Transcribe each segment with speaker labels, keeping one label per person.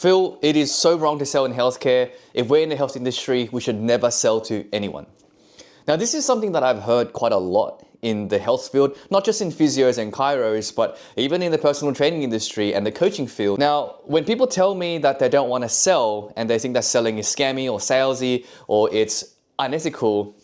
Speaker 1: feel it is so wrong to sell in healthcare. If we're in the health industry, we should never sell to anyone. Now, this is something that I've heard quite a lot in the health field, not just in physios and chiros, but even in the personal training industry and the coaching field. Now, when people tell me that they don't want to sell and they think that selling is scammy or salesy or it's unethical,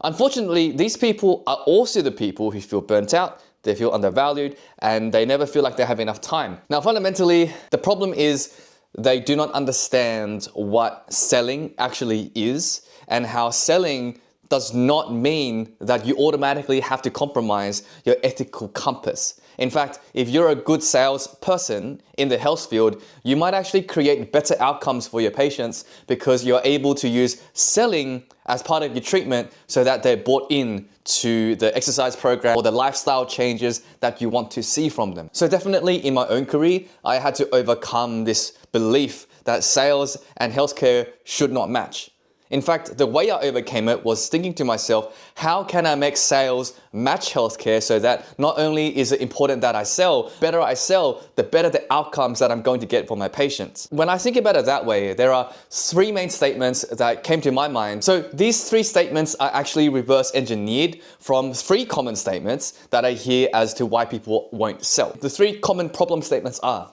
Speaker 1: unfortunately, these people are also the people who feel burnt out, they feel undervalued, and they never feel like they have enough time. Now, fundamentally, the problem is they do not understand what selling actually is and how selling does not mean that you automatically have to compromise your ethical compass. In fact, if you're a good salesperson in the health field, you might actually create better outcomes for your patients because you're able to use selling as part of your treatment so that they're bought in to the exercise program or the lifestyle changes that you want to see from them. So definitely in my own career, I had to overcome this belief that sales and healthcare should not match. In fact, the way I overcame it was thinking to myself, how can I make sales match healthcare so that not only is it important that I sell, better I sell, the better the outcomes that I'm going to get for my patients. When I think about it that way, there are three main statements that came to my mind. So these three statements are actually reverse engineered from three common statements that I hear as to why people won't sell. The three common problem statements are,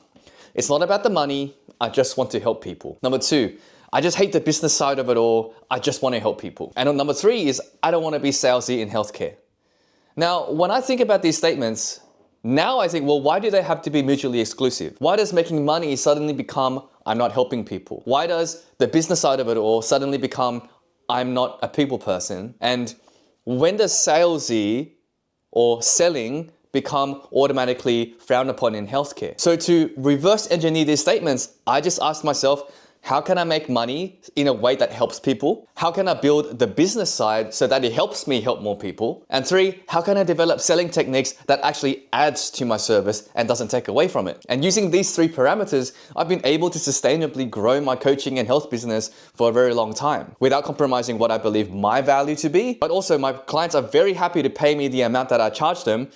Speaker 1: it's not about the money, I just want to help people. Number two, I just hate the business side of it all. I just want to help people. And number three is, I don't want to be salesy in healthcare. Now, when I think about these statements, now I think, well, why do they have to be mutually exclusive? Why does making money suddenly become, I'm not helping people? Why does the business side of it all suddenly become, I'm not a people person? And when does salesy or selling become automatically frowned upon in healthcare? So to reverse engineer these statements, I just asked myself, how can I make money in a way that helps people? How can I build the business side so that it helps me help more people? And three, how can I develop selling techniques that actually adds to my service and doesn't take away from it? And using these three parameters, I've been able to sustainably grow my coaching and health business for a very long time without compromising what I believe my value to be. But also my clients are very happy to pay me the amount that I charge them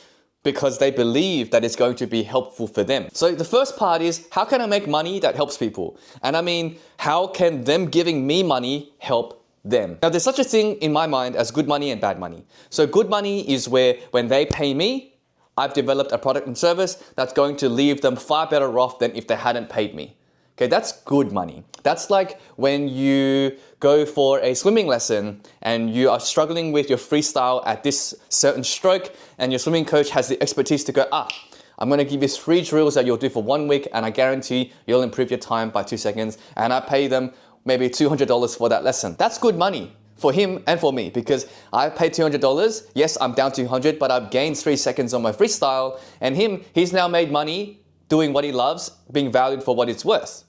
Speaker 1: because they believe that it's going to be helpful for them. So the first part is, how can I make money that helps people? And I mean, how can them giving me money help them? Now, there's such a thing in my mind as good money and bad money. So good money is where when they pay me, I've developed a product and service that's going to leave them far better off than if they hadn't paid me. Okay, that's good money. That's like when you go for a swimming lesson and you are struggling with your freestyle at this certain stroke and your swimming coach has the expertise to go, I'm going to give you 3 drills that you'll do for 1 week and I guarantee you'll improve your time by 2 seconds, and I pay them maybe $200 for that lesson. That's good money for him and for me because I paid $200. Yes, I'm down to 100, but I've gained 3 seconds on my freestyle, and he's now made money doing what he loves, being valued for what it's worth.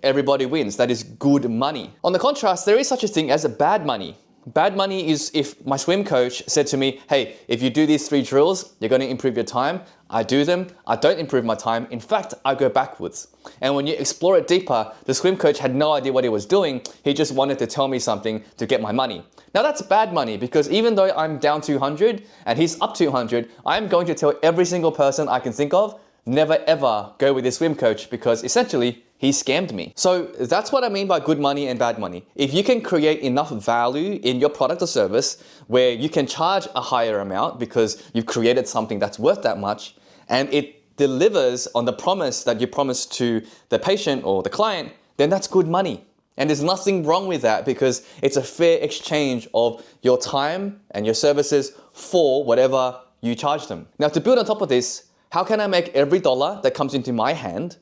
Speaker 1: Everybody wins. That is good money. On the contrast, there is such a thing as a bad money. Bad money is if my swim coach said to me, hey, if you do these 3 drills, you're going to improve your time. I do them. I don't improve my time. In fact, I go backwards. And when you explore it deeper, the swim coach had no idea what he was doing. He just wanted to tell me something to get my money. Now that's bad money because even though I'm down 200 and he's up 200, I'm going to tell every single person I can think of, never ever go with this swim coach because essentially he scammed me. So that's what I mean by good money and bad money. If you can create enough value in your product or service where you can charge a higher amount because you've created something that's worth that much and it delivers on the promise that you promised to the patient or the client, then that's good money. And there's nothing wrong with that because it's a fair exchange of your time and your services for whatever you charge them. Now, to build on top of this, how can I make every dollar that comes into my hand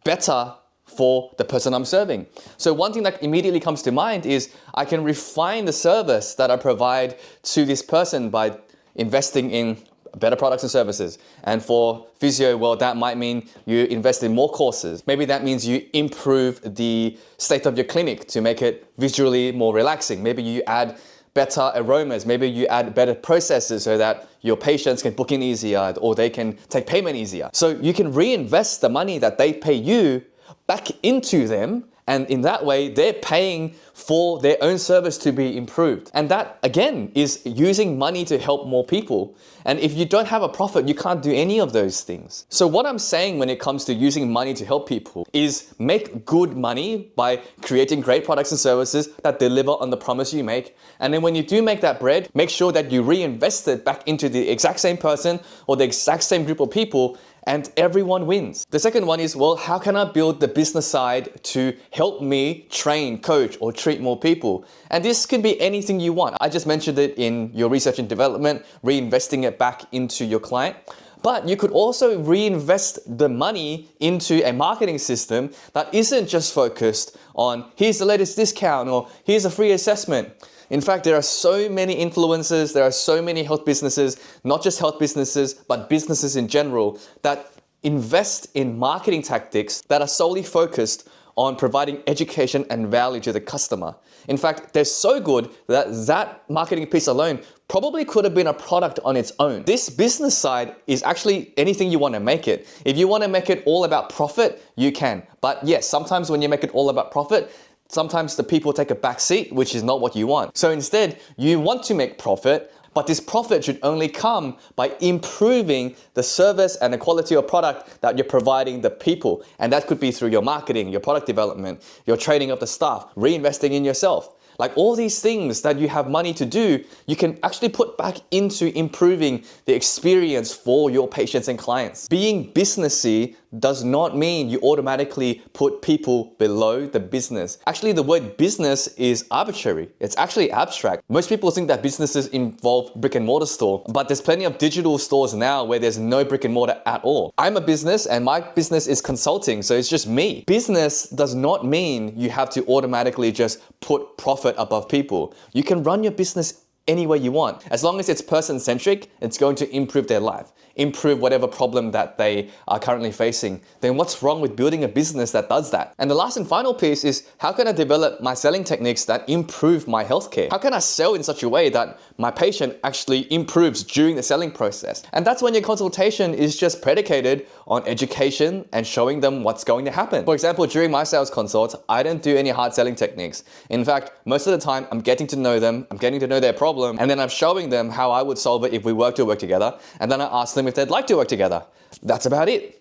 Speaker 1: better for the person I'm serving? So one thing that immediately comes to mind is I can refine the service that I provide to this person by investing in better products and services. And for physio, well, that might mean you invest in more courses. Maybe that means you improve the state of your clinic to make it visually more relaxing. Maybe you add better aromas. Maybe you add better processes so that your patients can book in easier or they can take payment easier. So you can reinvest the money that they pay you back into them And in that way, they're paying for their own service to be improved. And that, again, is using money to help more people. And if you don't have a profit, you can't do any of those things. So what I'm saying when it comes to using money to help people is make good money by creating great products and services that deliver on the promise you make. And then when you do make that bread, make sure that you reinvest it back into the exact same person or the exact same group of people, and everyone wins. The second one is, well, how can I build the business side to help me train, coach, or treat more people? And this could be anything you want. I just mentioned it in your research and development, reinvesting it back into your client. But you could also reinvest the money into a marketing system that isn't just focused on here's the latest discount or here's a free assessment. In fact, there are so many influencers, there are so many health businesses, not just health businesses, but businesses in general, that invest in marketing tactics that are solely focused on providing education and value to the customer. In fact, they're so good that that marketing piece alone probably could have been a product on its own. This business side is actually anything you want to make it. If you want to make it all about profit, you can. But yes, sometimes when you make it all about profit, sometimes the people take a back seat, which is not what you want. So instead, you want to make profit, but this profit should only come by improving the service and the quality of product that you're providing the people. And that could be through your marketing, your product development, your training of the staff, reinvesting in yourself. Like all these things that you have money to do, you can actually put back into improving the experience for your patients and clients. Being businessy does not mean you automatically put people below the business. Actually, the word business is arbitrary. It's actually abstract. Most people think that businesses involve brick and mortar store, but there's plenty of digital stores now where there's no brick and mortar at all. I'm a business and my business is consulting, so it's just me. Business does not mean you have to automatically just put profit above people. You can run your business any way you want. As long as it's person-centric, it's going to improve their life, improve whatever problem that they are currently facing. Then what's wrong with building a business that does that? And the last and final piece is, how can I develop my selling techniques that improve my healthcare? How can I sell in such a way that my patient actually improves during the selling process? And that's when your consultation is just predicated on education and showing them what's going to happen. For example, during my sales consults, I don't do any hard selling techniques. In fact, most of the time, I'm getting to know them, I'm getting to know their problem, and then I'm showing them how I would solve it if we were to work together, and then I ask them if they'd like to work together. That's about it.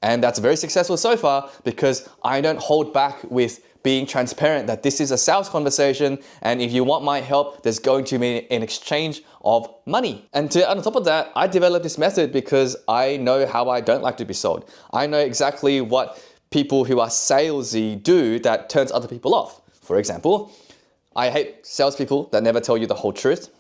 Speaker 1: And that's very successful so far because I don't hold back with being transparent that this is a sales conversation, and if you want my help, there's going to be an exchange of money. And on top of that, I developed this method because I know how I don't like to be sold. I know exactly what people who are salesy do that turns other people off. For example, I hate salespeople that never tell you the whole truth.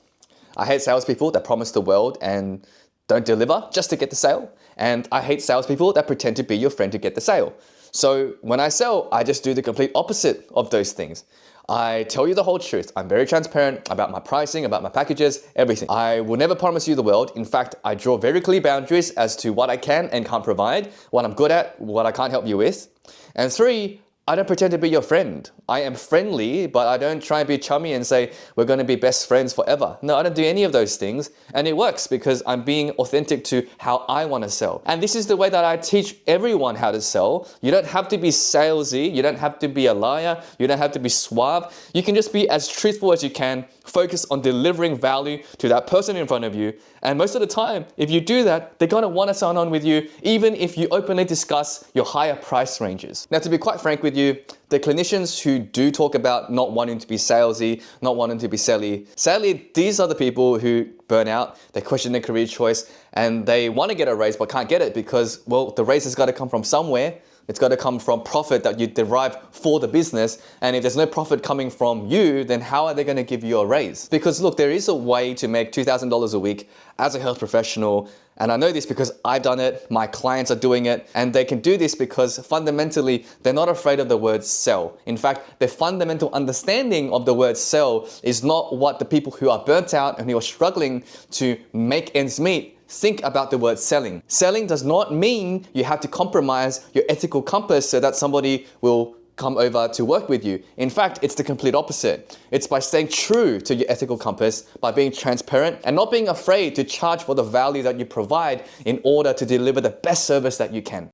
Speaker 1: I hate salespeople that promise the world and don't deliver just to get the sale. And I hate salespeople that pretend to be your friend to get the sale. So when I sell, I just do the complete opposite of those things. I tell you the whole truth. I'm very transparent about my pricing, about my packages, everything. I will never promise you the world. In fact, I draw very clear boundaries as to what I can and can't provide, what I'm good at, what I can't help you with. And 3, I don't pretend to be your friend. I am friendly, but I don't try and be chummy and say, we're going to be best friends forever. No, I don't do any of those things. And it works because I'm being authentic to how I want to sell. And this is the way that I teach everyone how to sell. You don't have to be salesy. You don't have to be a liar. You don't have to be suave. You can just be as truthful as you can. Focus on delivering value to that person in front of you. And most of the time, if you do that, they're going to want to sign on with you, even if you openly discuss your higher price ranges. Now, to be quite frank with you, the clinicians who do talk about not wanting to be salesy, not wanting to be selly, sadly, these are the people who burn out, they question their career choice, and they want to get a raise but can't get it because, well, the raise has got to come from somewhere. It's got to come from profit that you derive for the business. And if there's no profit coming from you, then how are they going to give you a raise? Because look, there is a way to make $2,000 a week as a health professional. And I know this because I've done it, my clients are doing it, and they can do this because fundamentally, they're not afraid of the word sell. In fact, their fundamental understanding of the word sell is not what the people who are burnt out and who are struggling to make ends meet think about the word selling. Selling does not mean you have to compromise your ethical compass so that somebody will come over to work with you. In fact, it's the complete opposite. It's by staying true to your ethical compass, by being transparent and not being afraid to charge for the value that you provide in order to deliver the best service that you can.